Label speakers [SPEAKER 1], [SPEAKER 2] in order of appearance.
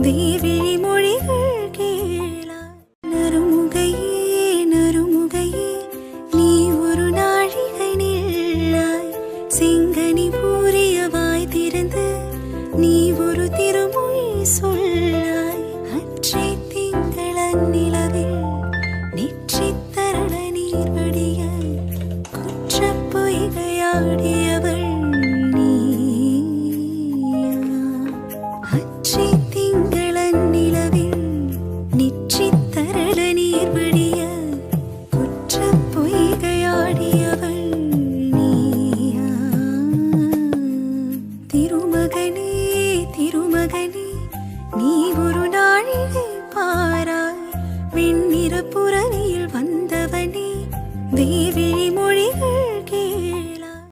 [SPEAKER 1] தேவிழி மொழிகள் கேளாய். நறுமுகையே நறுமுகையே நீ ஒரு நாழிகை நில்லாய். செங்கனி பூரிய வாய் திறந்து நீ ஒரு திருமொழி சொல்லாய். அற்றை திங்களன் நிலவில் நெற்றித் தரள நீர் வடிய குற்றப் பொய்கையாடியவள் நீயா. அற்றை திங்களன் நிலவில் நெற்றித் தரள நீர் வடிய குற்றப் பொய்கையாடியவள் நீயா. திருமகனே திருமகனே நீ ஒரு